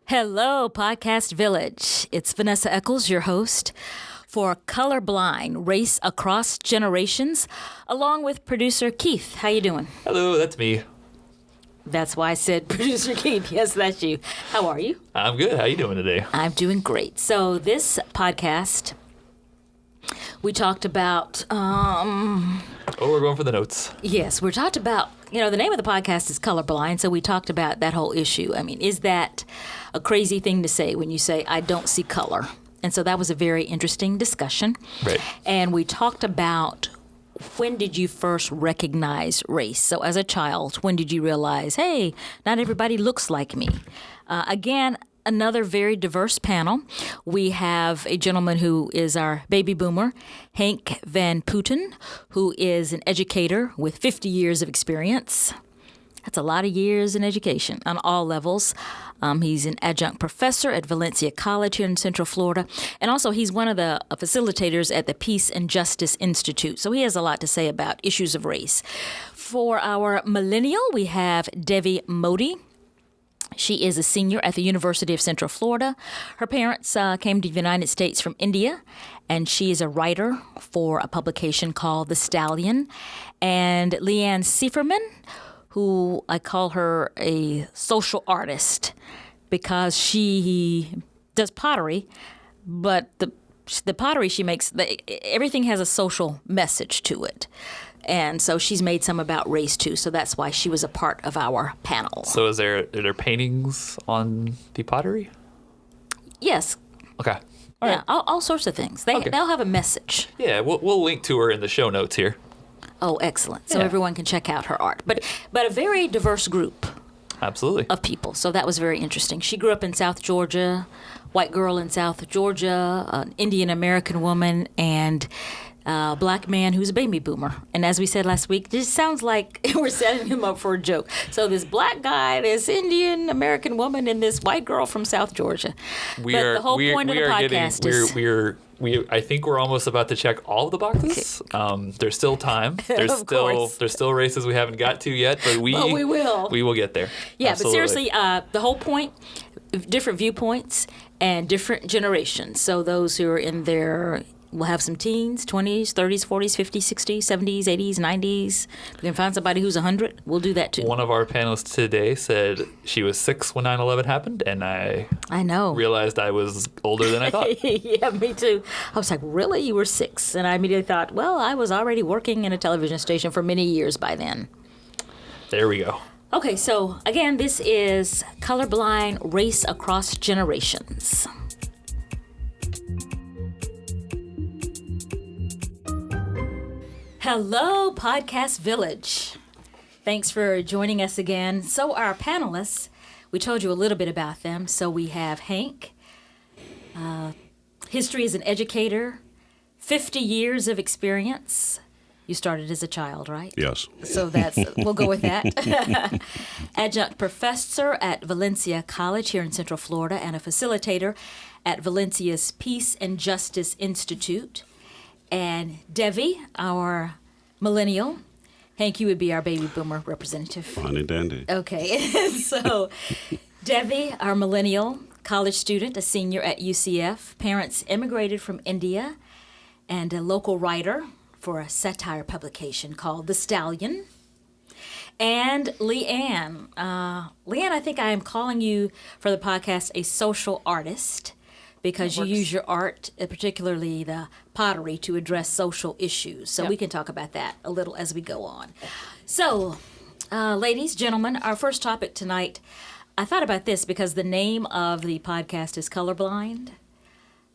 Hello, Podcast Village. It's Vanessa Eccles, your host for Colorblind, Race Across Generations, along with producer Keith. How you doing? Hello, that's me. That's why I said producer Keith. Yes, that's you. How are you? I'm good. How you doing today? I'm doing great. So this podcast, we talked about... we're going for the notes. Yes, we talked about, the name of the podcast is Colorblind, so we talked about that whole issue. I mean, is that a crazy thing to say when you say, I don't see color? And so that was a very interesting discussion. Right. And we talked about when did you first recognize race? So as a child, when did you realize, hey, not everybody looks like me? Again, another very diverse panel. We have a gentleman who is our baby boomer, Hank Van Putten, who is an educator with 50 years of experience. That's a lot of years in education on all levels. He's an adjunct professor at Valencia College here in Central Florida. And also he's one of the facilitators at the Peace and Justice Institute. So he has a lot to say about issues of race. For our millennial, we have Devi Mody. She is a senior at the University of Central Florida. Her parents came to the United States from India, and she is a writer for a publication called The Stallion. And Ann Siefferman, who I call her a social artist because she does pottery, but the pottery she makes, everything has a social message to it. And so she's made some about race, too. So that's why she was a part of our panel. So are there paintings on the pottery? Yes. Okay. All right. All sorts of things. They'll have a message. Yeah, we'll link to her in the show notes here. Oh, excellent. So Yeah. everyone can check out her art. But a very diverse group Absolutely. of people. So that was very interesting. She grew up in South Georgia, white girl in South Georgia, an Indian American woman, and black man who's a baby boomer. And as we said last week, this sounds like we're setting him up for a joke. So this black guy, this Indian American woman, and this white girl from South Georgia. The whole point of the podcast is... I think we're almost about to check all of the boxes. Okay. There's still time. There's still races we haven't got to yet, but we will. We will get there. Yeah, Absolutely. but seriously, the whole point, different viewpoints and different generations. So those who are in their... We'll have some teens, 20s, 30s, 40s, 50s, 60s, 70s, 80s, 90s. We can find somebody who's 100. We'll do that, too. One of our panelists today said she was 6 when 9/11 happened, and I know. Realized I was older than I thought. Yeah, me too. I was like, really? You were 6? And I immediately thought, well, I was already working in a television station for many years by then. There we go. Okay, so again, this is Colorblind, Race Across Generations. Hello, Podcast Village. Thanks for joining us again. So our panelists, we told you a little bit about them. So we have Hank. History as an educator, 50 years of experience. You started as a child, right? Yes. So we'll go with that. Adjunct professor at Valencia College here in Central Florida and a facilitator at Valencia's Peace and Justice Institute. And Devi, our millennial. Hank, you would be our baby boomer representative. Fine and dandy. Okay. So Devi, our millennial college student, a senior at UCF. Parents immigrated from India and a local writer for a satire publication called The Stallion. And Leanne. Leanne, I think I am calling you for the podcast a social artist, because you use your art, particularly the pottery, to address social issues. So we can talk about that a little as we go on. So, ladies, gentlemen, our first topic tonight, I thought about this because the name of the podcast is Colorblind.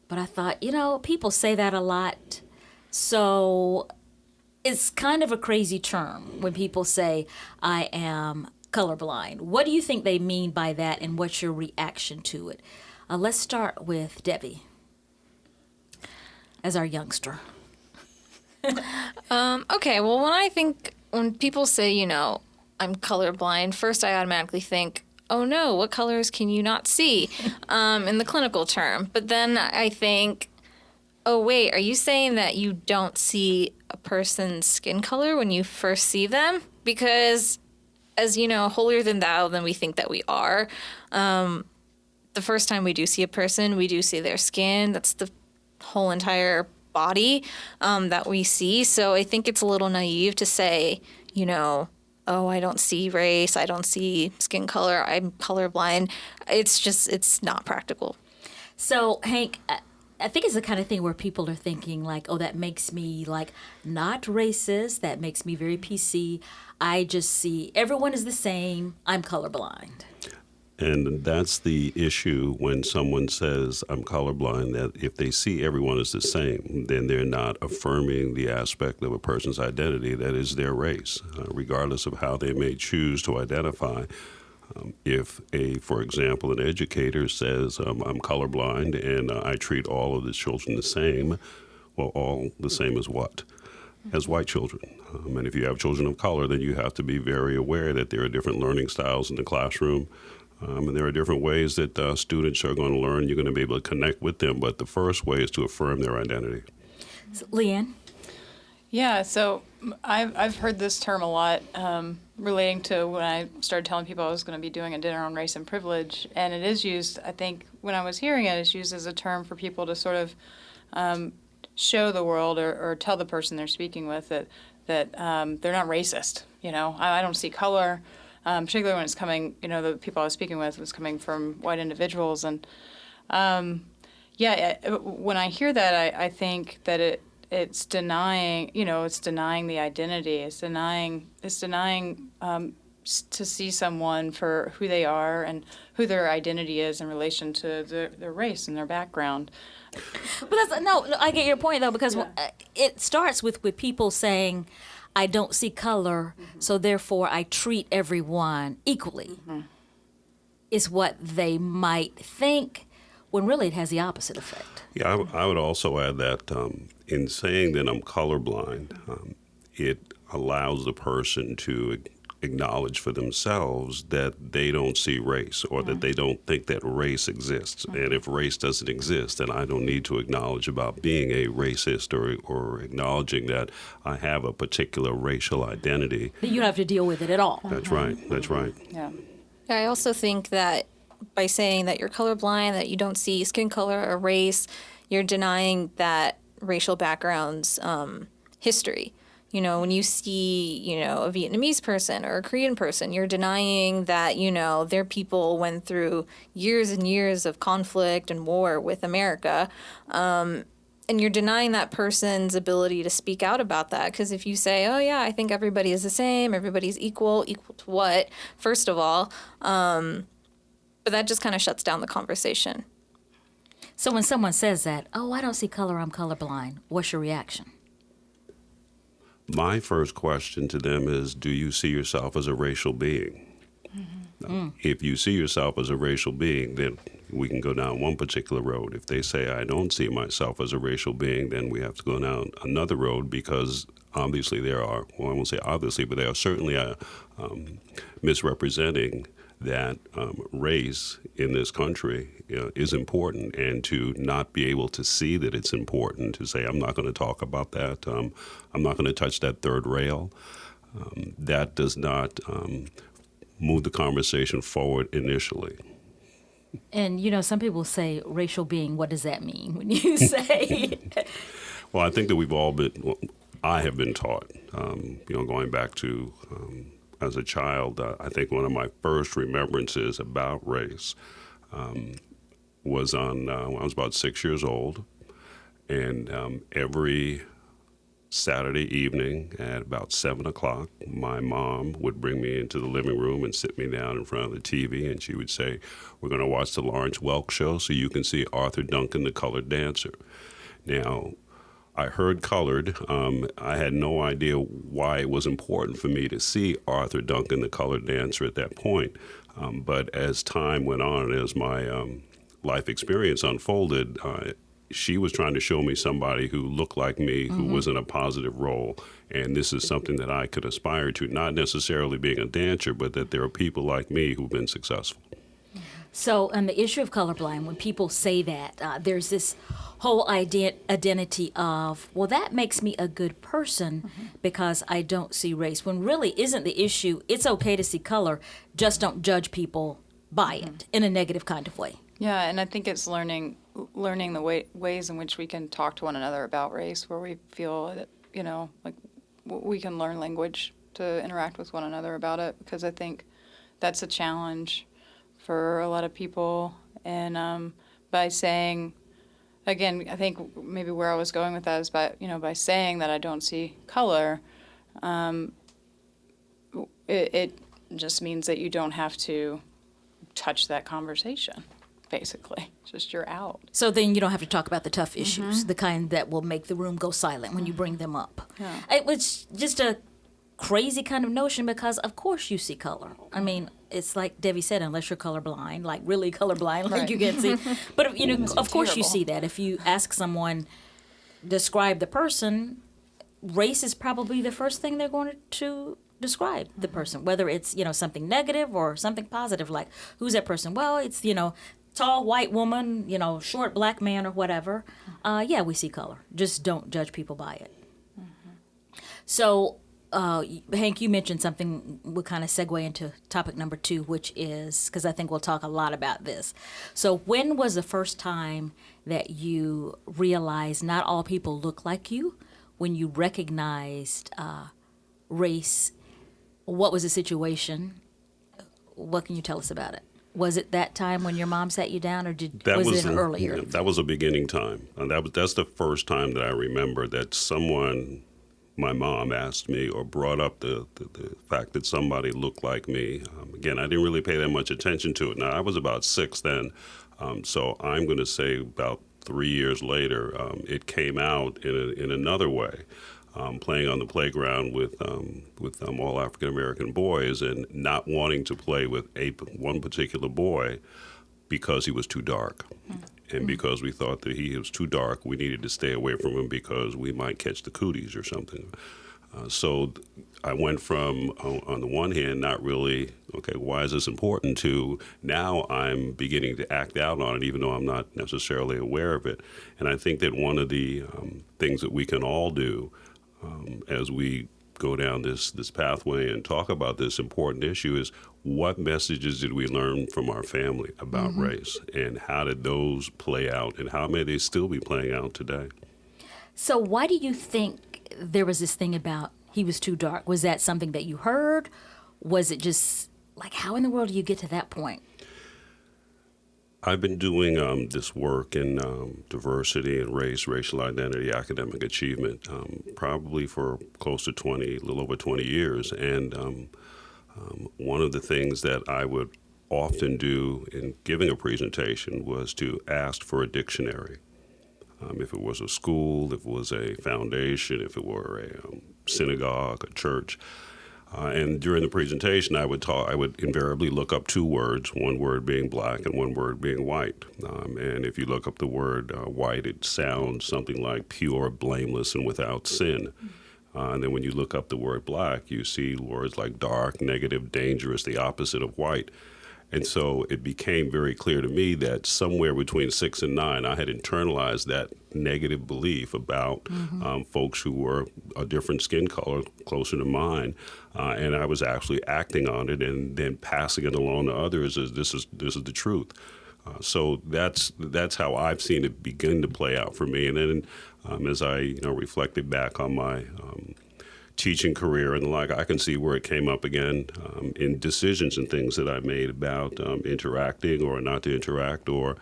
But I thought, people say that a lot. So it's kind of a crazy term when people say, I am colorblind. What do you think they mean by that, and what's your reaction to it? Let's start with Devi as our youngster. Okay, well, when people say, I'm colorblind, first I automatically think, oh no, what colors can you not see in the clinical term? But then I think, oh wait, are you saying that you don't see a person's skin color when you first see them? Because as holier than thou than we think that we are, the first time we do see a person, we do see their skin. That's the whole entire body that we see. So I think it's a little naive to say, you know, oh, I don't see race, I don't see skin color, I'm colorblind. It's not practical. So, Hank, I think it's the kind of thing where people are thinking like, oh, that makes me like not racist, that makes me very PC. I just see everyone is the same, I'm colorblind. And that's the issue when someone says, I'm colorblind, that if they see everyone as the same, then they're not affirming the aspect of a person's identity that is their race, regardless of how they may choose to identify. If, for example, an educator says, I'm colorblind and I treat all of the children the same, well, all the same as what? As white children. And if you have children of color, then you have to be very aware that there are different learning styles in the classroom. And there are different ways that students are going to learn. You're going to be able to connect with them. But the first way is to affirm their identity. So, Leanne? Yeah, so I've heard this term a lot relating to when I started telling people I was going to be doing a dinner on race and privilege. And it is used, I think, when I was hearing it, it's used as a term for people to sort of show the world or tell the person they're speaking with that they're not racist. You know, I don't see color. Particularly when it's coming, you know, the people I was speaking with was coming from white individuals. And, when I hear that, I think that it's denying, you know, it's denying the identity. It's denying to see someone for who they are and who their identity is in relation to their race and their background. But I get your point, though, because it starts with people saying, I don't see color, so therefore I treat everyone equally, is what they might think, when really it has the opposite effect. Yeah, I would also add that in saying that I'm colorblind, it allows the person to acknowledge for themselves that they don't see race or that they don't think that race exists. And if race doesn't exist, then I don't need to acknowledge about being a racist or acknowledging that I have a particular racial identity. You don't have to deal with it at all. That's right. That's right. Yeah. I also think that by saying that you're colorblind, that you don't see skin color or race, you're denying that racial background's history. You know, when you see, you know, a Vietnamese person or a Korean person, you're denying that, you know, their people went through years and years of conflict and war with America. And you're denying that person's ability to speak out about that. Because if you say, oh, yeah, I think everybody is the same, everybody's equal to what, first of all? But that just kind of shuts down the conversation. So when someone says that, oh, I don't see color, I'm colorblind, what's your reaction? My first question to them is, do you see yourself as a racial being? If you see yourself as a racial being, then we can go down one particular road. If they say, I don't see myself as a racial being, then we have to go down another road, because obviously there are, well, I won't say obviously, but they are certainly misrepresenting that race in this country is important, and to not be able to see that it's important, to say, I'm not going to talk about that, I'm not going to touch that third rail, that does not move the conversation forward initially. And, you know, some people say racial being, what does that mean when you say? Well, I think that we've all been, well, I have been taught, going back to as a child, I think one of my first remembrances about race was on when I was about 6 years old, and every Saturday evening at about 7 o'clock, my mom would bring me into the living room and sit me down in front of the TV, and she would say, we're going to watch the Lawrence Welk show so you can see Arthur Duncan, the colored dancer. Now, I heard colored. I had no idea why it was important for me to see Arthur Duncan, the colored dancer, at that point. But as time went on, as my life experience unfolded, she was trying to show me somebody who looked like me, who was in a positive role. And this is something that I could aspire to, not necessarily being a dancer, but that there are people like me who've been successful. So on the issue of colorblind, when people say that, there's this whole identity of, well, that makes me a good person because I don't see race, when really isn't the issue. It's okay to see color, just don't judge people by it in a negative kind of way. Yeah, and I think it's learning the ways in which we can talk to one another about race, where we feel that, like we can learn language to interact with one another about it, because I think that's a challenge for a lot of people. And by saying, again, I think maybe where I was going with that is by saying that I don't see color, it just means that you don't have to touch that conversation. Basically, just you're out. So then you don't have to talk about the tough issues, the kind that will make the room go silent when you bring them up. Yeah. It was just a crazy kind of notion, because of course you see color. I mean, it's like Devi said, unless you're colorblind, like really colorblind, like you can't see. But of course you see that. If you ask someone, describe the person, race is probably the first thing they're going to describe the person, whether it's something negative or something positive, like who's that person? Well, it's tall white woman, short black man or whatever. Yeah, we see color. Just don't judge people by it. So, Hank, you mentioned something. We'll kind of segue into topic number 2, which is, because I think we'll talk a lot about this. So when was the first time that you realized not all people look like you, when you recognized race? What was the situation? What can you tell us about it? Was it that time when your mom sat you down, or was it earlier? That was a beginning time. And that's the first time that I remember that my mom asked me or brought up the fact that somebody looked like me. Again, I didn't really pay that much attention to it. Now, I was about 6 then, so I'm going to say about 3 years later, it came out in another way. Playing on the playground with all African American boys, and not wanting to play with one particular boy because he was too dark. And because we thought that he was too dark, we needed to stay away from him because we might catch the cooties or something. So I went from, on the one hand, not really, okay, why is this important, to now I'm beginning to act out on it, even though I'm not necessarily aware of it. And I think that one of the things that we can all do as we go down this pathway and talk about this important issue is, what messages did we learn from our family about race, and how did those play out, and how may they still be playing out today? So why do you think there was this thing about he was too dark? Was that something that you heard? Was it just like, how in the world do you get to that point? I've been doing this work in diversity and race, racial identity, academic achievement, probably for close to a little over 20 years. And one of the things that I would often do in giving a presentation was to ask for a dictionary. If it was a school, if it was a foundation, if it were a synagogue, a church. And during the presentation, I would invariably look up 2 words, one word being black and one word being white. And if you look up the word white, it sounds something like pure, blameless, and without sin. And then when you look up the word black, you see words like dark, negative, dangerous, the opposite of white. And so it became very clear to me that somewhere between 6 and 9, I had internalized that negative belief about folks who were a different skin color, closer to mine, and I was actually acting on it and then passing it along to others as this is the truth. So that's how I've seen it begin to play out for me. And then as I reflected back on my teaching career and the like, I can see where it came up again in decisions and things that I made about interacting or not to interact, or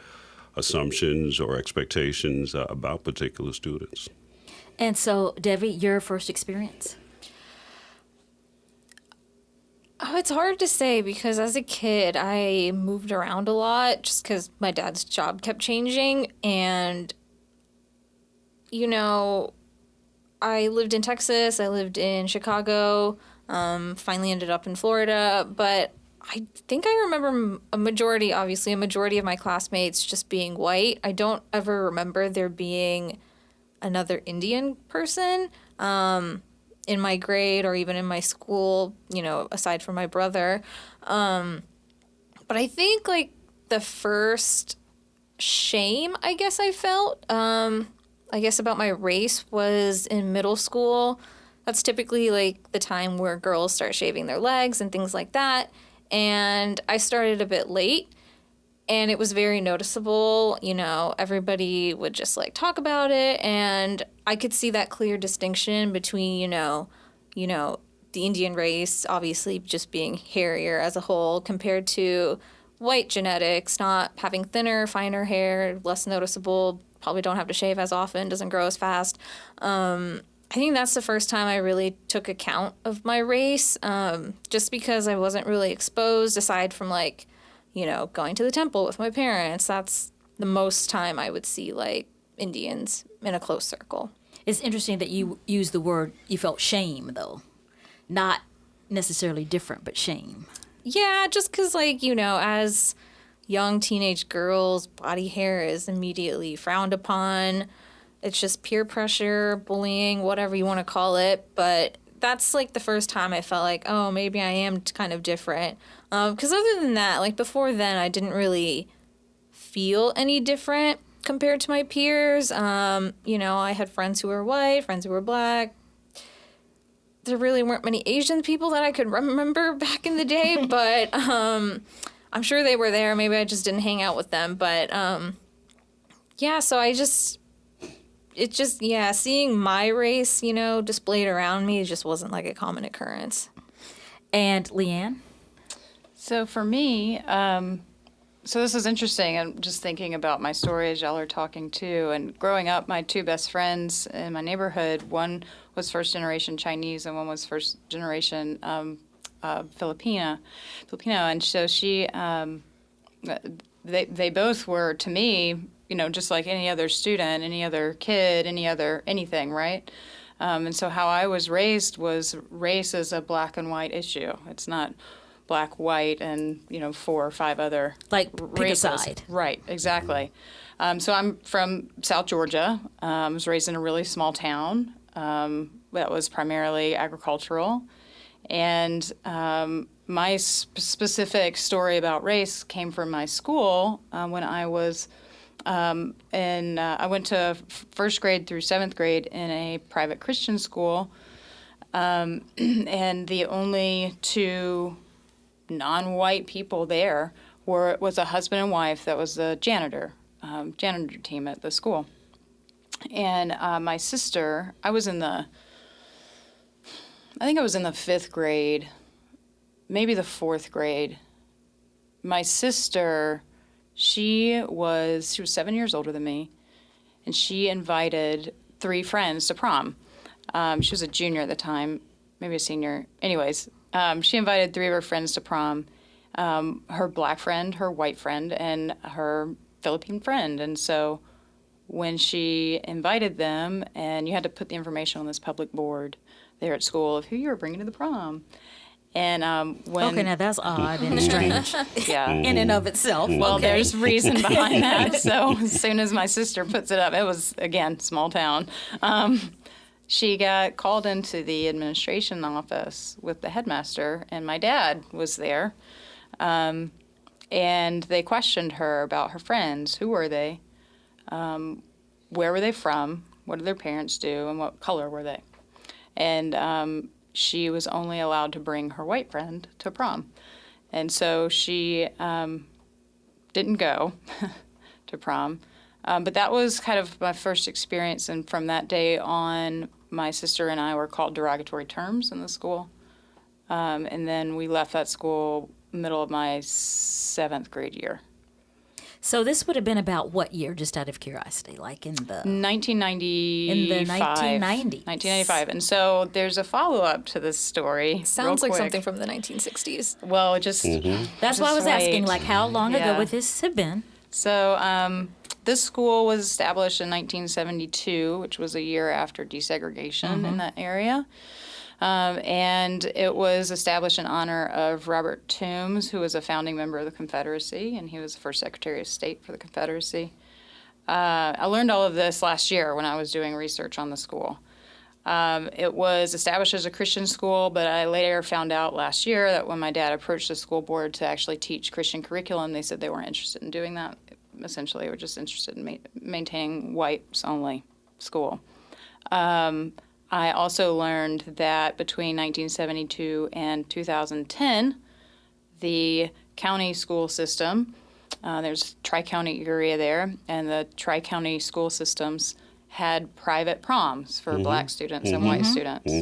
assumptions or expectations about particular students. And so, Devi, your first experience? Oh, it's hard to say, because as a kid, I moved around a lot just because my dad's job kept changing. And, I lived in Texas, I lived in Chicago, finally ended up in Florida, but I think I remember a majority of my classmates just being white. I don't ever remember there being another Indian person in my grade or even in my school, aside from my brother. But I think, the first shame, I guess, I felt, about my race was in middle school. That's typically, the time where girls start shaving their legs and things like that. And I started a bit late. And it was very noticeable. Everybody would just like talk about it, and I could see that clear distinction between, the Indian race obviously just being hairier as a whole compared to white genetics, not having thinner, finer hair, less noticeable, probably don't have to shave as often, doesn't grow as fast. I think that's the first time I really took account of my race, just because I wasn't really exposed aside from like, going to the temple with my parents. That's the most time I would see like Indians in a close circle. It's interesting that you use the word, you felt shame though. Not necessarily different, but shame. Yeah, just because, like, as young teenage girls, body hair is immediately frowned upon. It's just peer pressure, bullying, whatever you want to call it. But that's, like, the first time I felt like, oh, maybe I am kind of different. Because other than that, like, before then, I didn't really feel any different compared to my peers. I had friends who were white, friends who were black. There really weren't many Asian people that I could remember back in the day, but I'm sure they were there. Maybe I just didn't hang out with them. But so seeing my race, displayed around me just wasn't like a common occurrence. And Leanne? So for me, so this is interesting. I'm just thinking about my story as y'all are talking too. And growing up, my two best friends in my neighborhood, one was first generation Chinese and one was first generation Filipino. And so they both were, to me, just like any other student, any other kid, anything, right? And so how I was raised was race is a black and white issue. It's not black, white, and 4 or 5 other like races. Pick a side. Right, exactly. So I'm from South Georgia. I was raised in a really small town that was primarily agricultural, and my specific story about race came from my school when I was I went to first grade through 7th grade in a private Christian school, and the only 2 non-white people there was a husband and wife that was the janitor team at the school. And my sister, I think I was in the 5th grade, maybe the 4th grade. My sister, she was 7 years older than me, and she invited 3 friends to prom. She was a junior at the time, maybe a senior. Anyways, she invited 3 of her friends to prom, her black friend, her white friend, and her Philippine friend. And so when she invited them, and you had to put the information on this public board there at school of who you were bringing to the prom. And okay, now that's odd and strange. Yeah, in and of itself. Well, okay. There's reason behind that. So as soon as my sister puts it up, it was, again, small town. She got called into the administration office with the headmaster, and my dad was there. And they questioned her about her friends. Who were they? Where were they from? What did their parents do? And what color were they? And she was only allowed to bring her white friend to prom. And so she didn't go to prom. But that was kind of my first experience. And from that day on, my sister and I were called derogatory terms in the school. And then we left that school middle of my 7th grade year. So this would have been about what year, just out of curiosity, like in the 1995. In the 1990s. 1995. And so there's a follow-up to this story. Sounds like something from the 1960s. Well, it just... That's why I was asking, like, how long ago Yeah. would this have been? So this school was established in 1972, which was a year after desegregation in that area. And it was established in honor of Robert Toombs, who was a founding member of the Confederacy, and he was the first Secretary of State for the Confederacy. I learned all of this last year when I was doing research on the school. It was established as a Christian school, but I later found out last year that when my dad approached the school board to actually teach Christian curriculum, they said they weren't interested in doing that. Essentially, they were just interested in maintaining whites-only school. I also learned that between 1972 and 2010, the county school system There's tri-county area there, and the tri-county school systems had private proms for black students and white students.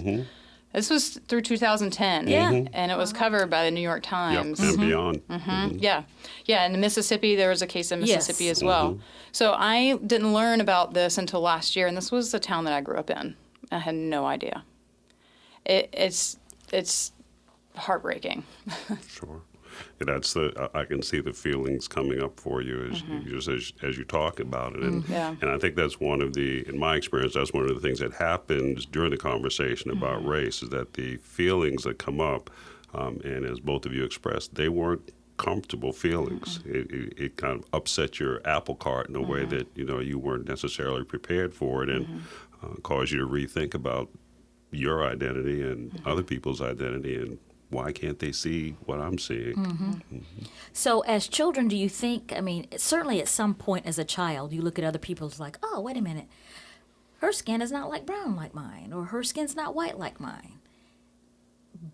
This was through 2010, and it was covered by the New York Times. And beyond. Yeah, in Mississippi, there was a case in Mississippi as well. So I didn't learn about this until last year, and this was the town that I grew up in. I had no idea. It's heartbreaking. Sure. That's I can see the feelings coming up for you as you talk about it, and I think that's one of in my experience, that's one of the things that happens during the conversation about race, is that the feelings that come up, and as both of you expressed, they weren't comfortable feelings. It kind of upset your apple cart in a way that you weren't necessarily prepared for it, and caused you to rethink about your identity and other people's identity, and why can't they see what I'm seeing? So as children, do you think, certainly at some point as a child, you look at other people's like, oh, wait a minute, her skin is not like brown like mine, or her skin's not white like mine.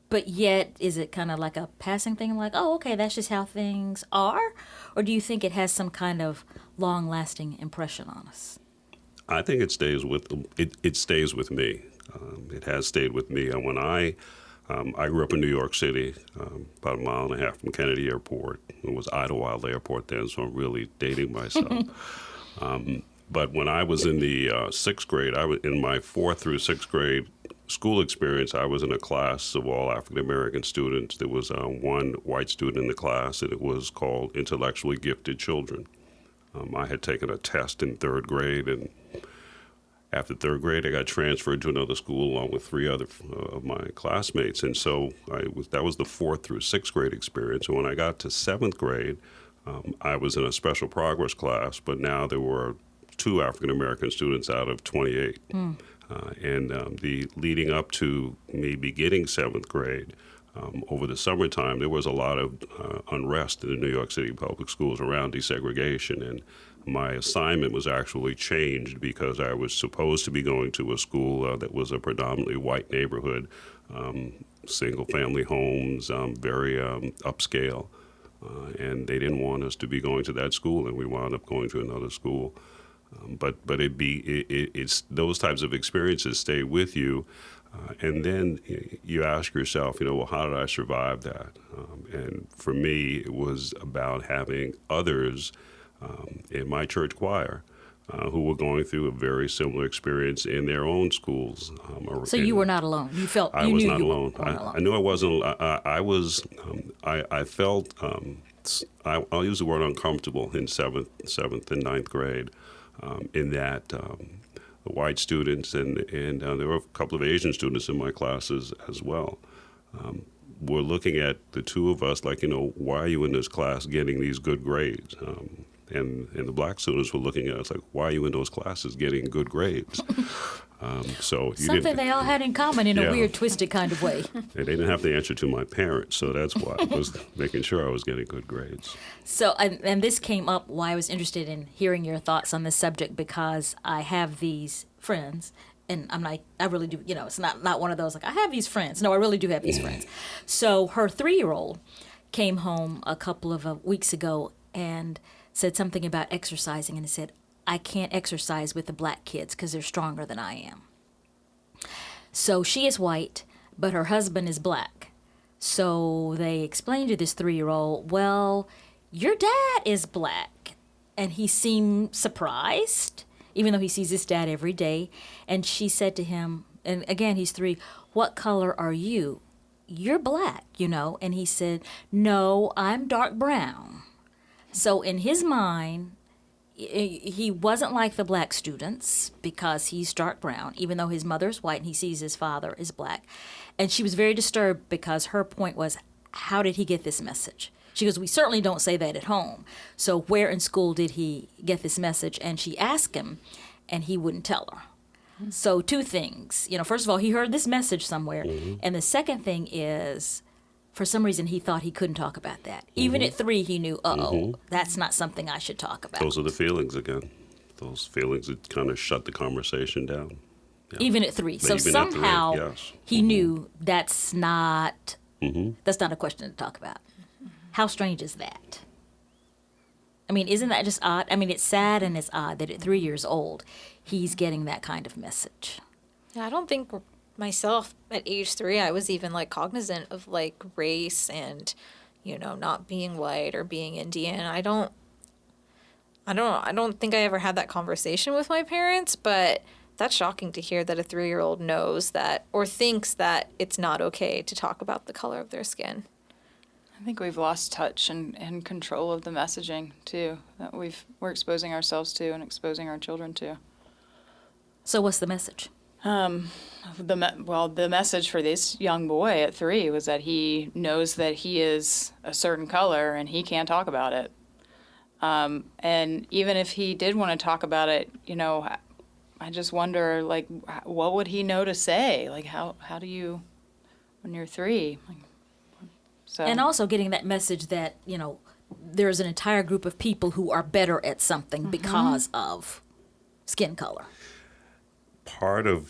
But yet, is it kind of like a passing thing, like, oh, okay, that's just how things are? Or do you think it has some kind of long-lasting impression on us? I think it stays with it stays with me. It has stayed with me. And when I grew up in New York City, about 1.5 miles from Kennedy Airport. It was Idlewild Airport then, so I'm really dating myself. But when I was in the 6th grade, in my 4th through 6th grade school experience, I was in a class of all African American students. There was one white student in the class, and it was called Intellectually Gifted Children. I had taken a test in 3rd grade, and after 3rd grade, I got transferred to another school along with 3 other of my classmates. And so that was the 4th through 6th grade experience. And when I got to 7th grade, I was in a special progress class, but now there were 2 African-American students out of 28. And the leading up to me beginning 7th grade, over the summertime, there was a lot of unrest in the New York City public schools around desegregation. And my assignment was actually changed because I was supposed to be going to a school that was a predominantly white neighborhood, single-family homes, very upscale. And they didn't want us to be going to that school, and we wound up going to another school. But it's those types of experiences stay with you. And then you ask yourself, well, how did I survive that? And for me, it was about having others in my church choir who were going through a very similar experience in their own schools. So you were not alone. You felt I you was knew not you alone. weren't alone. I knew I wasn't. I felt. I'll use the word uncomfortable in 7th and 9th grade. In that the white students and there were a couple of Asian students in my classes as well. Were looking at the 2 of us like, why are you in this class getting these good grades? And the black students were looking at us like, why are you in those classes getting good grades? So something they all had in common in a weird, twisted kind of way. They didn't have to answer to my parents, so that's why I was making sure I was getting good grades. So, and this came up why I was interested in hearing your thoughts on this subject, because I have these friends, and I really do, it's not one of those like, I have these friends. No, I really do have these friends. So her 3-year-old came home a couple of weeks ago and said something about exercising, and said, I can't exercise with the black kids because they're stronger than I am. So she is white, but her husband is black. So they explained to this 3-year-old, well, your dad is black. And he seemed surprised, even though he sees his dad every day. And she said to him, and again, he's 3, what color are you? You're black, And he said, no, I'm dark brown. So in his mind, he wasn't like the black students because he's dark brown, even though his mother's white and he sees his father is black. And she was very disturbed because her point was, how did he get this message? She goes, we certainly don't say that at home. So where in school did he get this message? And she asked him, and he wouldn't tell her. So 2 things. First of all, he heard this message somewhere. And the second thing is, for some reason, he thought he couldn't talk about that. Even at 3, he knew, that's not something I should talk about. Those are the feelings again. Those feelings that kind of shut the conversation down. Yeah. Even at 3. So even somehow at 3, yes. He knew that's not a question to talk about. How strange is that? I mean, isn't that just odd? I mean, it's sad and it's odd that at 3 years old, he's getting that kind of message. I don't think myself at age 3, I was even like cognizant of like race and, not being white or being Indian. I don't think I ever had that conversation with my parents, but that's shocking to hear that a 3-year-old knows that or thinks that it's not okay to talk about the color of their skin. I think we've lost touch and control of the messaging too that we're exposing ourselves to and exposing our children to. So what's the message? The message for this young boy at 3 was that he knows that he is a certain color and he can't talk about it. And even if he did want to talk about it, I just wonder, like, what would he know to say? Like, how do you, when you're 3? So. And also getting that message that, there's an entire group of people who are better at something because of skin color. Part of,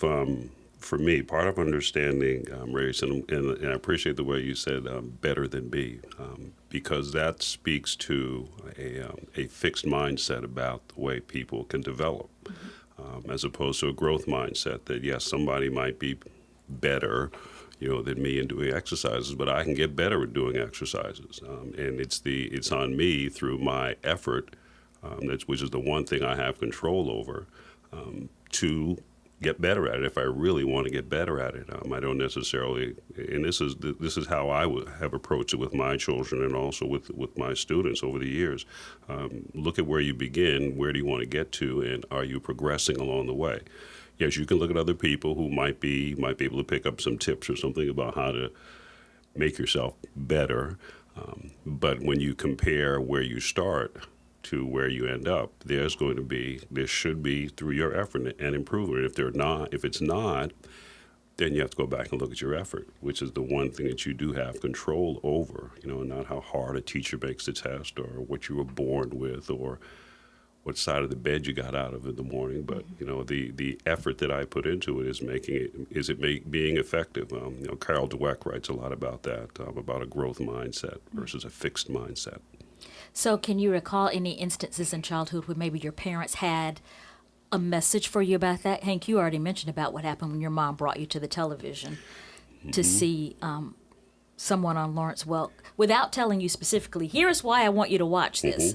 for me, part of understanding race, and I appreciate the way you said better than me, because that speaks to a fixed mindset about the way people can develop, as opposed to a growth mindset that, yes, somebody might be better than me in doing exercises, but I can get better at doing exercises. And it's on me through my effort, which is the one thing I have control over, to get better at it if I really want to get better at it. I don't necessarily, and this is how I would have approached it with my children and also with my students over the years. Look at where you begin, where do you want to get to, and are you progressing along the way? Yes, you can look at other people who might be able to pick up some tips or something about how to make yourself better. But when you compare where you start to where you end up, there should be through your effort and improvement. If it's not, then you have to go back and look at your effort, which is the one thing that you do have control over. Not how hard a teacher makes the test or what you were born with or what side of the bed you got out of in the morning, but the effort that I put into it is being effective. Carol Dweck writes a lot about that, about a growth mindset versus a fixed mindset. So can you recall any instances in childhood where maybe your parents had a message for you about that? Hank, you already mentioned about what happened when your mom brought you to the television to see someone on Lawrence Welk, without telling you specifically, here's why I want you to watch this.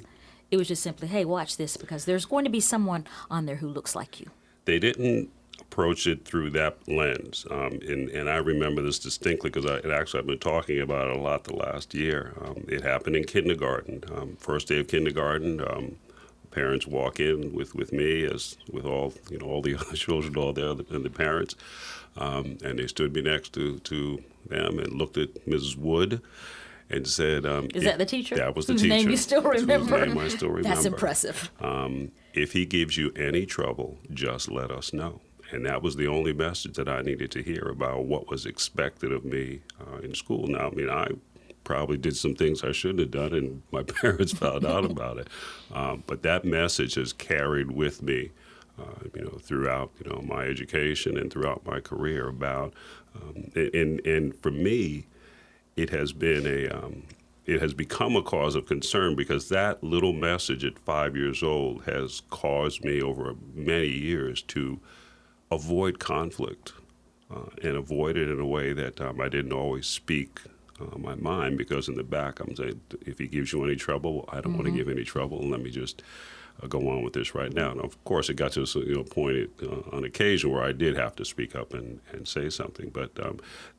It was just simply, hey, watch this because there's going to be someone on there who looks like you. They didn't approach it through that lens. And I remember this distinctly because I've been talking about it a lot the last year. It happened in kindergarten. First day of kindergarten, parents walk in with me as with all the other children, and the parents. And they stood me next to them and looked at Mrs. Wood and said, is that the teacher? That was the whose teacher. name you still remember? Whose name I still remember. That's impressive. If he gives you any trouble, just let us know. And that was the only message that I needed to hear about what was expected of me in school. Now, I probably did some things I shouldn't have done, and my parents found out about it. But that message has carried with me, throughout my education and throughout my career about, and for me, it has become a cause of concern because that little message at 5 years old has caused me over many years to avoid conflict and avoid it in a way that I didn't always speak my mind, because in the back I'm saying, if he gives you any trouble, I don't want to give any trouble, and let me just go on with this right now. And of course, it got to a point on occasion where I did have to speak up and say something. But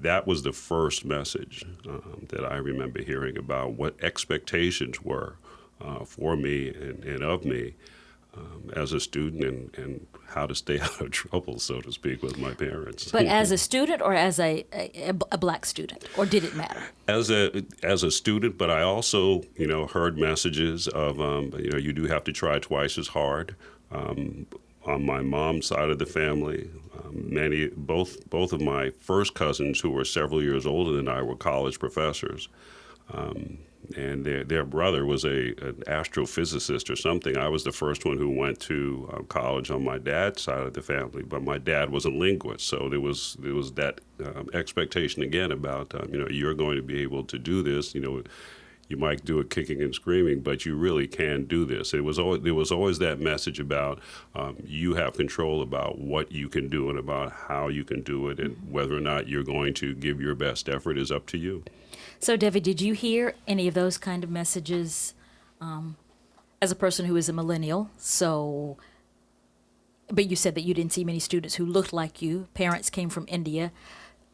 that was the first message that I remember hearing about what expectations were for me and of me as a student, and how to stay out of trouble, so to speak, with my parents. But as a student or as a black student, or did it matter? As a student, but I also heard messages of you do have to try twice as hard. On my mom's side of the family, both of my first cousins, who were several years older than I, were college professors. And their brother was an astrophysicist or something. I was the first one who went to college on my dad's side of the family, but my dad was a linguist, so there was that expectation again about you're going to be able to do this. You you might do it kicking and screaming, but you really can do this. There was always that message about you have control about what you can do and about how you can do it, and whether or not you're going to give your best effort is up to you. So, Devi, did you hear any of those kind of messages as a person who is a millennial? So, but you said that you didn't see many students who looked like you. Parents came from India.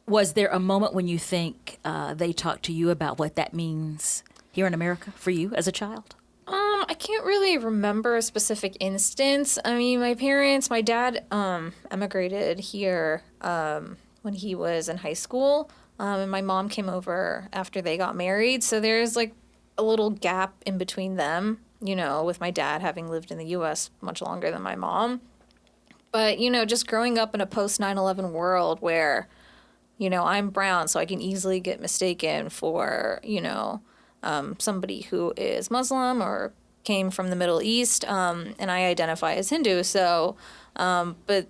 Was there a moment when you think they talked to you about what that means here in America for you as a child? I can't really remember a specific instance. I mean, my dad emigrated here when he was in high school, and my mom came over after they got married. So there's like a little gap in between them, you know, with my dad having lived in the U.S. much longer than my mom. But, you know, just growing up in a post 9/11 world where, you know, I'm brown, so I can easily get mistaken for, you know, somebody who is Muslim or came from the Middle East, and I identify as Hindu. So, but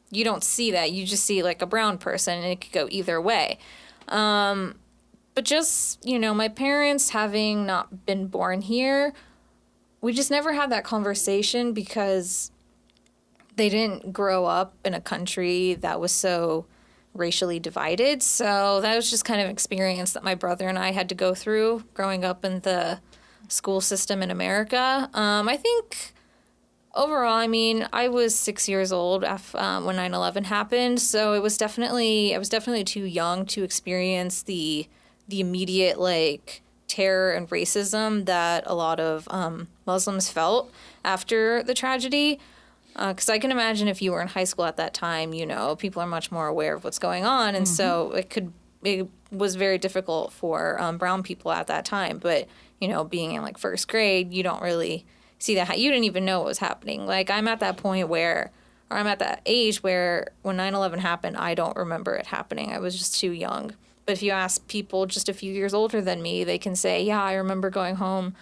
you don't see that. You just see like a brown person, and it could go either way. But just, you know, my parents having not been born here, we just never had that conversation because they didn't grow up in a country that was so racially divided. So that was just kind of an experience that my brother and I had to go through growing up in the school system in America. I think overall, I mean, I was 6 years old when 9/11 happened, so I was definitely too young to experience the immediate like terror and racism that a lot of Muslims felt after the tragedy. Because I can imagine if you were in high school at that time, you know, people are much more aware of what's going on, and so it was very difficult for brown people at that time. But you know, being in like first grade, you don't really see that. You didn't even know what was happening. Like I'm at that point where, or I'm at that age where when 9/11 happened, I don't remember it happening. I was just too young. But if you ask people just a few years older than me, they can say, yeah, I remember going home,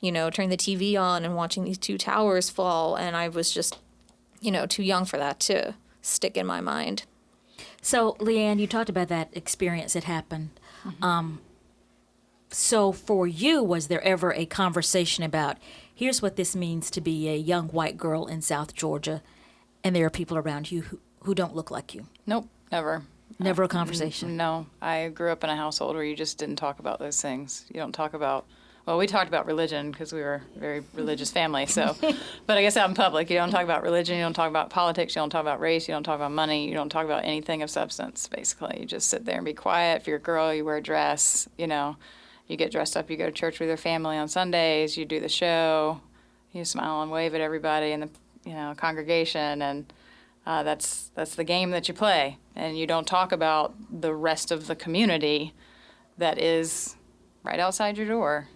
you know, turning the TV on and watching these two towers fall, and I was just, you know, too young for that to stick in my mind. So, Leanne, you talked about that experience that happened. So for you, was there ever a conversation about, here's what this means to be a young white girl in South Georgia, and there are people around you who don't look like you? Nope, never. Never a conversation? No. I grew up in a household where you just didn't talk about those things. You don't talk about, well, we talked about religion because we were a very religious family. So, but I guess out in public, you don't talk about religion, you don't talk about politics, you don't talk about race, you don't talk about money, you don't talk about anything of substance, basically. You just sit there and be quiet. If you're a girl, you wear a dress, you know. You get dressed up, you go to church with your family on Sundays, you do the show, you smile and wave at everybody in the, you know, congregation, and that's the game that you play. And you don't talk about the rest of the community that is right outside your door.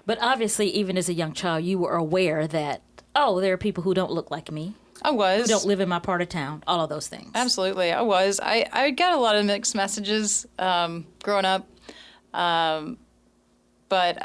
But obviously, even as a young child, you were aware that, oh, there are people who don't look like me. I was. Who don't live in my part of town, all of those things. Absolutely, I was. I got a lot of mixed messages growing up. But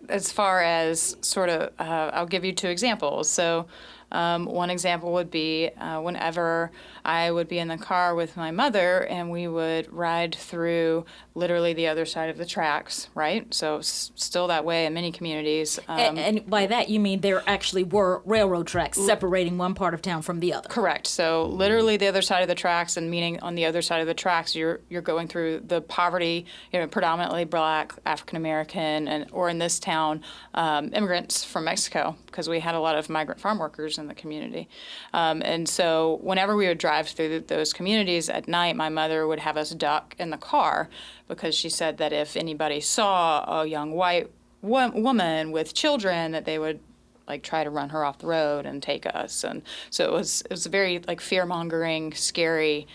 as far as sort of, I'll give you two examples. So one example would be whenever I would be in the car with my mother and we would ride through literally the other side of the tracks, right? So still that way in many communities. And by that you mean there actually were railroad tracks separating one part of town from the other. Correct. So literally the other side of the tracks, and meaning on the other side of the tracks you're going through the poverty, you know, predominantly Black, African American, and or in this town immigrants from Mexico, because we had a lot of migrant farm workers in the community. And so whenever we would drive through those communities at night, my mother would have us duck in the car because she said that if anybody saw a young white woman with children, that they would like try to run her off the road and take us. And so it was a very like fear-mongering, scary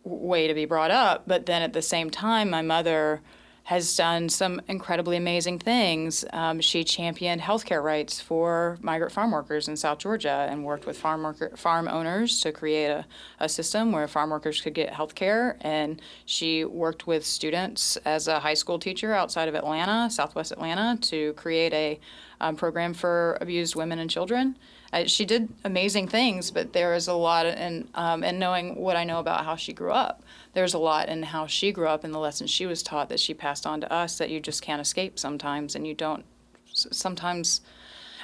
way to be brought up. But then at the same time, my mother has done some incredibly amazing things. She championed healthcare rights for migrant farm workers in South Georgia and worked with farm owners to create a system where farm workers could get healthcare. And she worked with students as a high school teacher outside of Atlanta, Southwest Atlanta, to create program for abused women and children. She did amazing things, but there is a lot in and knowing what I know about how she grew up, there's a lot in how she grew up and the lessons she was taught that she passed on to us that you just can't escape sometimes, and you don't sometimes.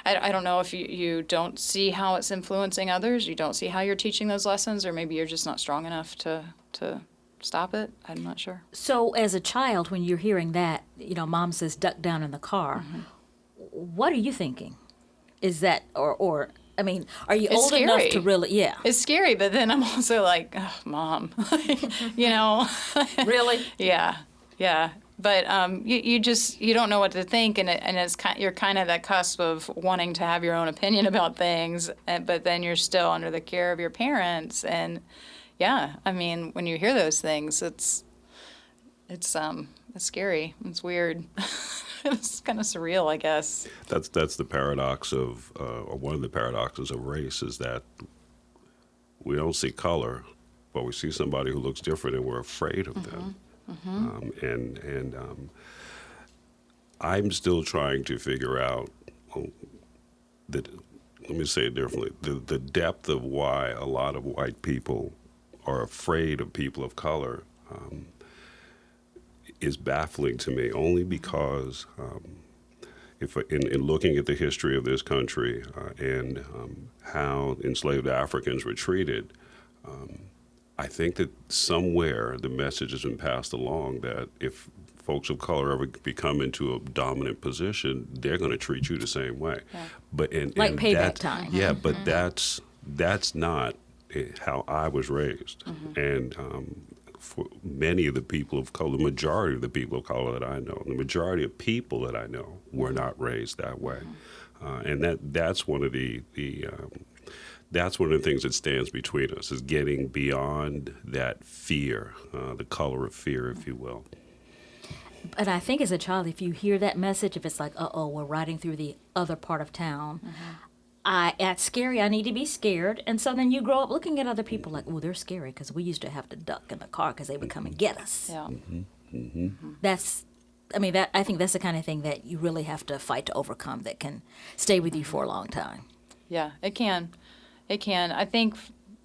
I don't know if you don't see how it's influencing others, you don't see how you're teaching those lessons, or maybe you're just not strong enough to stop it. I'm not sure. So as a child, when you're hearing that, Mom says duck down in the car, what are you thinking? Is that, or I mean, are you old enough to really, It's scary, but then I'm also like, oh, Mom, Really? Yeah. But you don't know what to think, and it's you're kind of that cusp of wanting to have your own opinion about things, but then you're still under the care of your parents, and I mean, when you hear those things, it's scary. It's weird. It's kind of surreal, I guess. That's the paradox of, or one of the paradoxes of race, is that we don't see color, but we see somebody who looks different, and we're afraid of them. I'm still trying to figure out let me say it differently, the depth of why a lot of white people are afraid of people of color is baffling to me, only because if in looking at the history of this country and how enslaved Africans were treated, I think that somewhere the message has been passed along that if folks of color ever become into a dominant position, they're going to treat you the same way. Yeah. But like payback time. Yeah, but that's not how I was raised, and for many of the people of color, the majority of the people of color that I know, the majority of people that I know were not raised that way, and that's one of the that's one of the things that stands between us, is getting beyond that fear, the color of fear, if you will. But I think as a child, if you hear that message, if it's like, we're riding through the other part of town, that's scary, I need to be scared. And so then you grow up looking at other people like, they're scary because we used to have to duck in the car because they would come and get us. Yeah. I think that's the kind of thing that you really have to fight to overcome, that can stay with you for a long time. Yeah, it can. It can. I think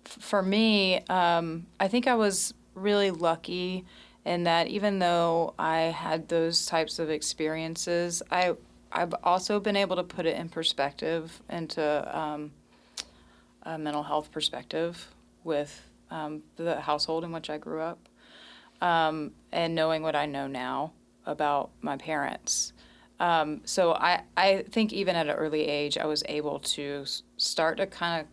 for me, I think I was really lucky in that even though I had those types of experiences, I've also been able to put it in perspective, into a mental health perspective with the household in which I grew up, and knowing what I know now about my parents. So I think even at an early age, I was able to start to kind of,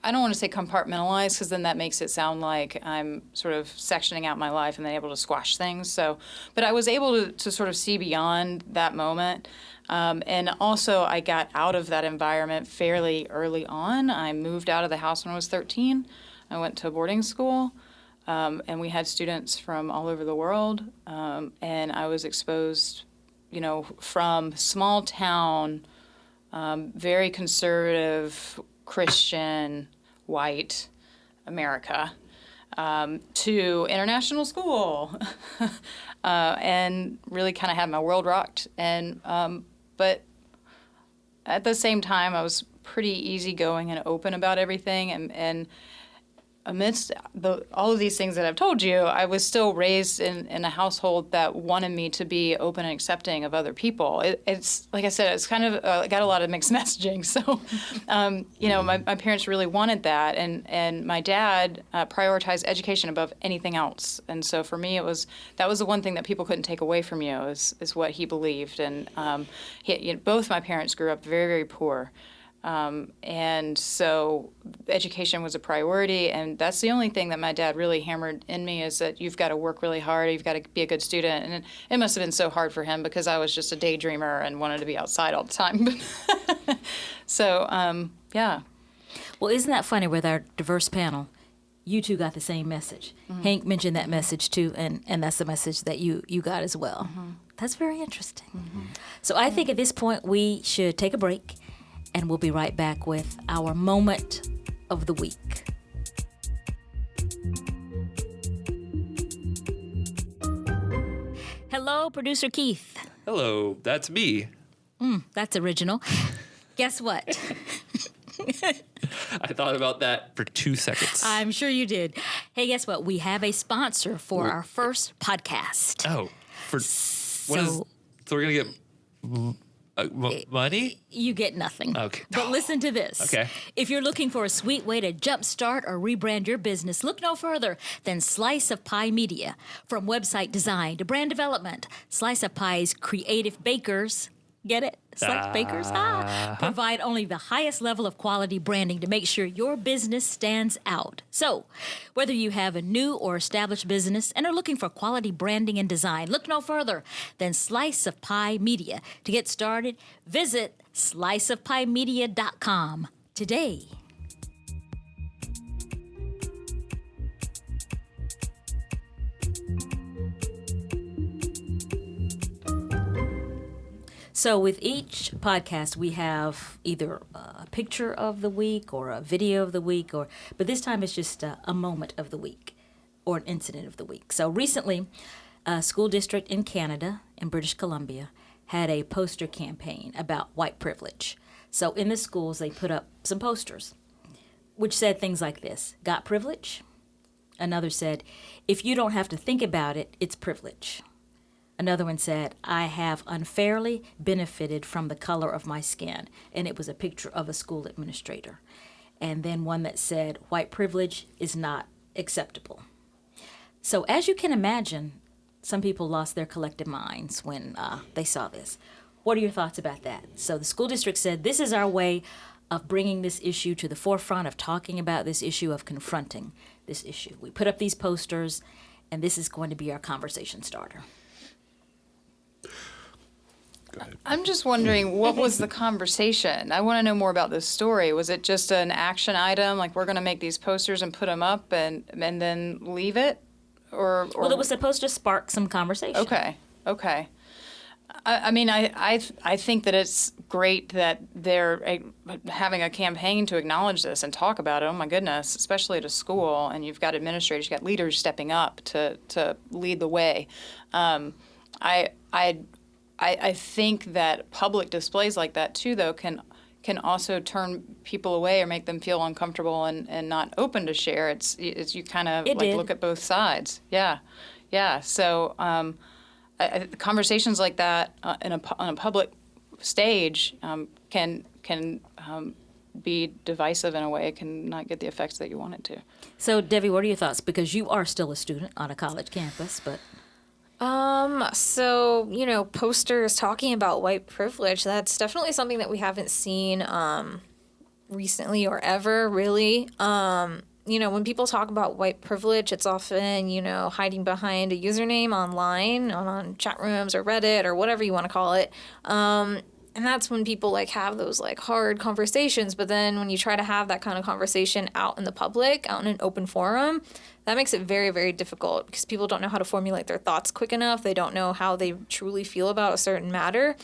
I don't want to say compartmentalize, because then that makes it sound like I'm sort of sectioning out my life and then able to squash things. So, but I was able to sort of see beyond that moment. And also I got out of that environment fairly early on. I moved out of the house when I was 13. I went to boarding school, and we had students from all over the world. And I was exposed, from small town, very conservative, Christian, white America, to international school, and really kind of had my world rocked. And but at the same time, I was pretty easygoing and open about everything. And amidst all of these things that I've told you, I was still raised in a household that wanted me to be open and accepting of other people. It's like I said, it's kind of got a lot of mixed messaging. So, my parents really wanted that, and my dad prioritized education above anything else. And so for me, that was the one thing that people couldn't take away from you is what he believed. And both my parents grew up very, very poor. And so education was a priority, and that's the only thing that my dad really hammered in me, is that you've got to work really hard, you've got to be a good student. And it must have been so hard for him because I was just a daydreamer and wanted to be outside all the time. So, yeah. Well, isn't that funny with our diverse panel? You two got the same message. Hank mentioned that message too, and that's the message that you got as well. That's very interesting. So I think at this point we should take a break, and we'll be right back with our moment of the week. Hello, producer Keith. Hello, that's me. That's original. Guess what? I thought about that for 2 seconds. I'm sure you did. Hey, guess what? We have a sponsor for our first podcast. Oh, so we're gonna get money? You get nothing. Okay. But listen to this. Okay. If you're looking for a sweet way to jumpstart or rebrand your business, look no further than Slice of Pie Media. From website design to brand development, Slice of Pie's creative bakers, get it? Slice bakers? Provide only the highest level of quality branding to make sure your business stands out. So, whether you have a new or established business and are looking for quality branding and design, look no further than Slice of Pie Media. To get started, visit sliceofpiemedia.com today. So with each podcast, we have either a picture of the week or a video of the week, but this time it's just a moment of the week or an incident of the week. So recently, a school district in Canada, in British Columbia, had a poster campaign about white privilege. So in the schools, they put up some posters, which said things like this: got privilege? Another said, if you don't have to think about it, it's privilege. Another one said, I have unfairly benefited from the color of my skin. And it was a picture of a school administrator. And then one that said, white privilege is not acceptable. So as you can imagine, some people lost their collective minds when they saw this. What are your thoughts about that? So the school district said, this is our way of bringing this issue to the forefront, of talking about this issue, of confronting this issue. We put up these posters, and this is going to be our conversation starter. I'm just wondering, what was the conversation? I want to know more about this story. Was it just an action item, like we're going to make these posters and put them up and then leave it? Or Well, it was supposed to spark some conversation. Okay. I mean, I think that it's great that they're having a campaign to acknowledge this and talk about it. Oh my goodness, especially at a school, and you've got administrators, you've got leaders stepping up to lead the way. I think that public displays like that too, though, can also turn people away or make them feel uncomfortable and not open to share. It's you kind of look at both sides. Yeah. So conversations like that on a public stage can be divisive in a way. It can not get the effects that you want it to. So, Devi, what are your thoughts? Because you are still a student on a college campus, but... So, posters talking about white privilege, that's definitely something that we haven't seen, recently or ever, really. When people talk about white privilege, it's often, hiding behind a username online, on chat rooms or Reddit or whatever you want to call it. And that's when people, have those, hard conversations. But then when you try to have that kind of conversation out in the public, out in an open forum, that makes it very, very difficult because people don't know how to formulate their thoughts quick enough. They don't know how they truly feel about a certain matter.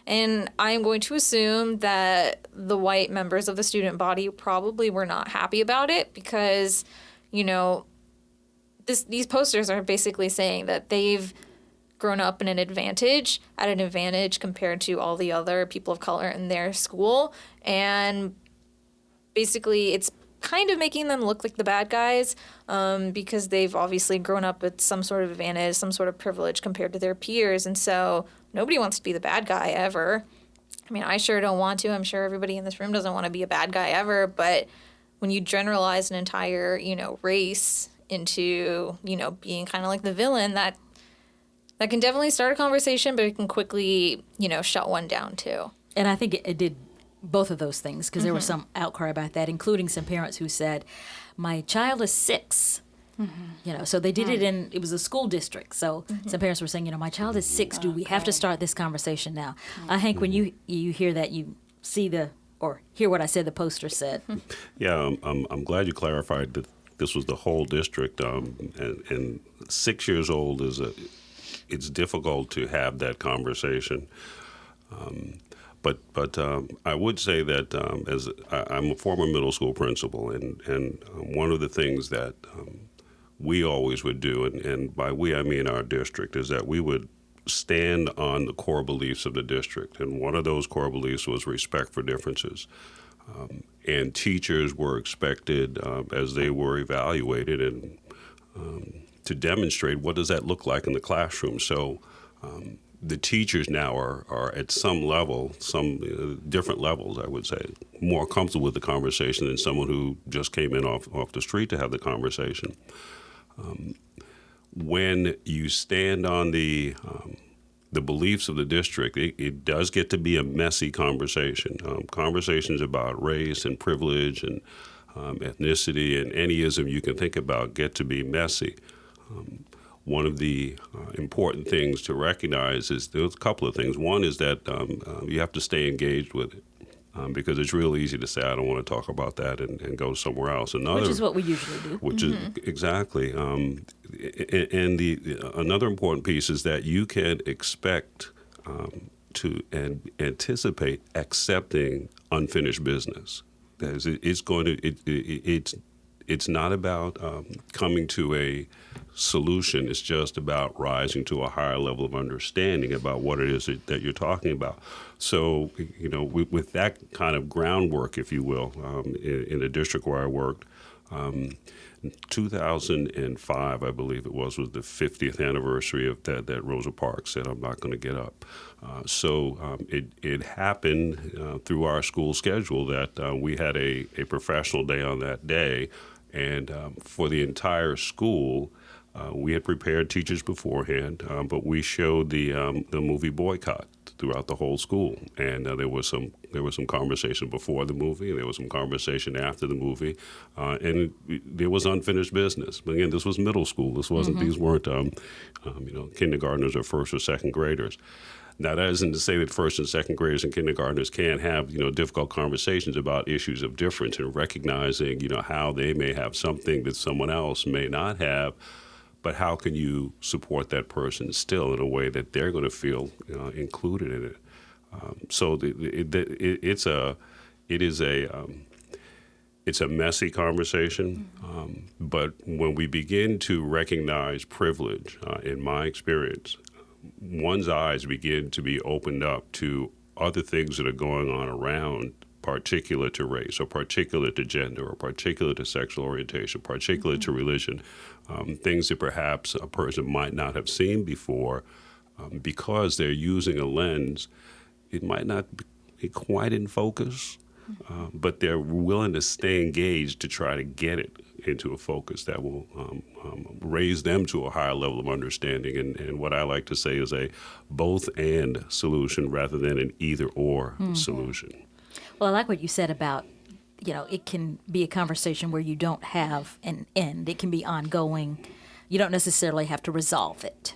And I'm going to assume that the white members of the student body probably were not happy about it because, these posters are basically saying that they've grown up at an advantage compared to all the other people of color in their school. And basically it's kind of making them look like the bad guys because they've obviously grown up with some sort of advantage, some sort of privilege compared to their peers. And so nobody wants to be the bad guy ever. I mean, I sure don't want to. I'm sure everybody in this room doesn't want to be a bad guy ever. But when you generalize an entire, race into, being kind of like the villain, that can definitely start a conversation, but it can quickly, shut one down too. And I think it did both of those things because there was some outcry about that, including some parents who said, my child is 6. So they did it was a school district. So some parents were saying, my child is 6. Do we have to start this conversation now? Hank, when you hear that, you see or hear what I said the poster said. Yeah, I'm glad you clarified that this was the whole district. And 6 years old it's difficult to have that conversation. But I would say that as I'm a former middle school principal, and one of the things that we always would do, and by we I mean our district, is that we would stand on the core beliefs of the district. And one of those core beliefs was respect for differences. And teachers were expected, as they were evaluated, and to demonstrate what does that look like in the classroom. So the teachers now are at some level, some different levels, I would say, more comfortable with the conversation than someone who just came in off the street to have the conversation. When you stand on the beliefs of the district, it does get to be a messy conversation. Conversations about race and privilege and ethnicity and any ism you can think about get to be messy. One of the important things to recognize is there's a couple of things. One is that you have to stay engaged with it. Because it's real easy to say, I don't want to talk about that and go somewhere else. Which is what we usually do. Which is exactly. And another important piece is that you can expect to anticipate accepting unfinished business. It's not about coming to a solution. It's just about rising to a higher level of understanding about what it is that you're talking about. So, with that kind of groundwork, if you will, in the district where I worked, 2005, I believe it was the 50th anniversary of that Rosa Parks said, I'm not going to get up. So it happened through our school schedule that we had a professional day on that day. And for the entire school, we had prepared teachers beforehand, but we showed the movie Boycott throughout the whole school. And there was some conversation before the movie, and there was some conversation after the movie, and there was unfinished business. But again, this was middle school. This wasn't; these weren't kindergartners or first or second graders. Now, that isn't to say that first and second graders and kindergartners can't have, difficult conversations about issues of difference and recognizing, how they may have something that someone else may not have, but how can you support that person still in a way that they're going to feel included in it? So it's a messy conversation, but when we begin to recognize privilege, in my experience, one's eyes begin to be opened up to other things that are going on around, particular to race or particular to gender or particular to sexual orientation, particular to religion, things that perhaps a person might not have seen before because they're using a lens. It might not be quite in focus, but they're willing to stay engaged to try to get it into a focus that will raise them to a higher level of understanding. And what I like to say is a both-and solution rather than an either-or solution. Well, I like what you said about, it can be a conversation where you don't have an end. It can be ongoing. You don't necessarily have to resolve it.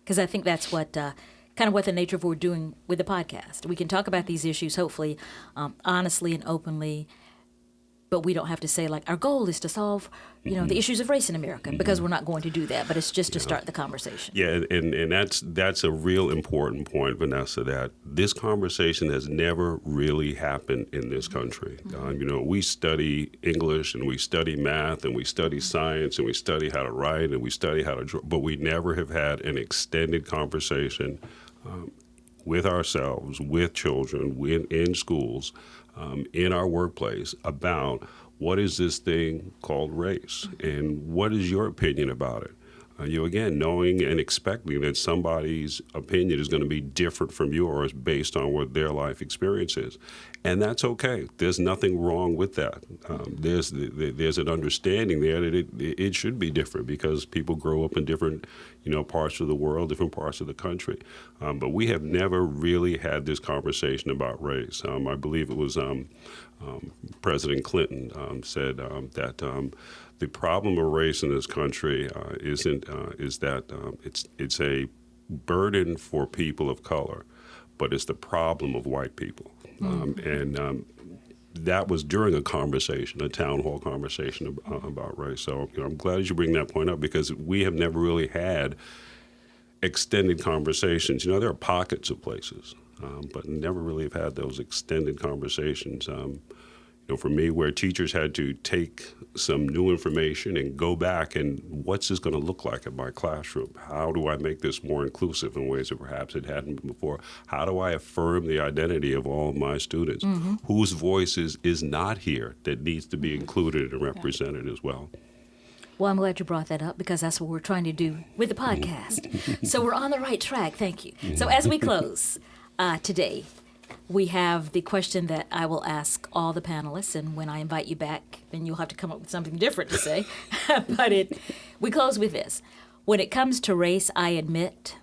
Because I think that's what kind of what the nature of what we're doing with the podcast. We can talk about these issues, hopefully, honestly and openly, but we don't have to say, our goal is to solve, the issues of race in America, because we're not going to do that, but it's just to start the conversation. Yeah, and that's a real important point, Vanessa, that this conversation has never really happened in this country. We study English, and we study math, and we study science, and we study how to write, and we study how to draw, but we never have had an extended conversation with ourselves, with children, in schools, in our workplace about what is this thing called race and what is your opinion about it. Again, knowing and expecting that somebody's opinion is going to be different from yours based on what their life experience is. And that's okay. There's nothing wrong with that. There's an understanding there that it should be different because people grow up in different parts of the world, different parts of the country. But we have never really had this conversation about race. I believe it was President Clinton said that the problem of race in this country is that it's a burden for people of color, but it's the problem of white people. That was during a conversation, a town hall conversation about race. So I'm glad you bring that point up because we have never really had extended conversations. There are pockets of places, but never really have had those extended conversations. For me, where teachers had to take some new information and go back and what's this going to look like in my classroom? How do I make this more inclusive in ways that perhaps it hadn't been before? How do I affirm the identity of all of my students? Whose voice is not here that needs to be included and represented as well? Well, I'm glad you brought that up because that's what we're trying to do with the podcast. So we're on the right track. Thank you. So as we close today, we have the question that I will ask all the panelists, and when I invite you back, then you'll have to come up with something different to say. But we close with this. When it comes to race, I admit.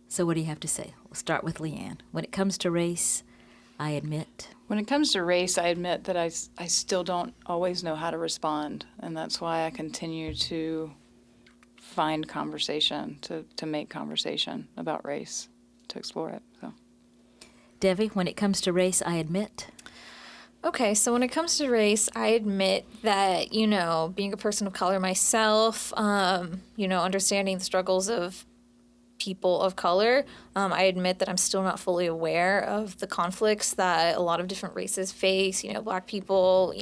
So what do you have to say? We'll start with Leanne. When it comes to race, I admit. When it comes to race, I admit that I still don't always know how to respond, and that's why I continue to find conversation, to make conversation about race, to explore it. So. Devi, when it comes to race, I admit. Okay, so when it comes to race, I admit that, being a person of color myself, understanding the struggles of people of color, I admit that I'm still not fully aware of the conflicts that a lot of different races face, Black people,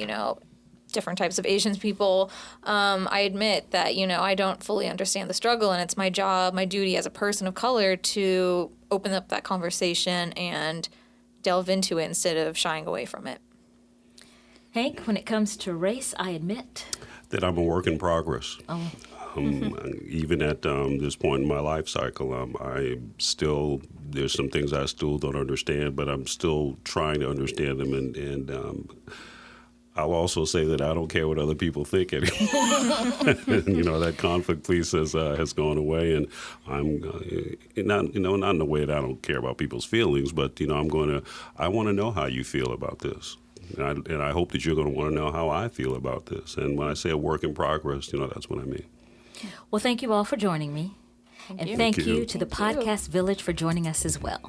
different types of Asian people. I admit that, I don't fully understand the struggle, and it's my job, my duty as a person of color to open up that conversation and delve into it instead of shying away from it. Hank, when it comes to race, I admit. That I'm a work in progress. Oh. Even at this point in my life cycle, there's some things I still don't understand, but I'm still trying to understand them. And I'll also say that I don't care what other people think anymore. That conflict piece has gone away, and I'm not in the way that I don't care about people's feelings, but I want to know how you feel about this. And I hope that you're going to want to know how I feel about this. And when I say a work in progress, that's what I mean. Well, thank you all for joining me. Thank you to the Podcast Village for joining us as well.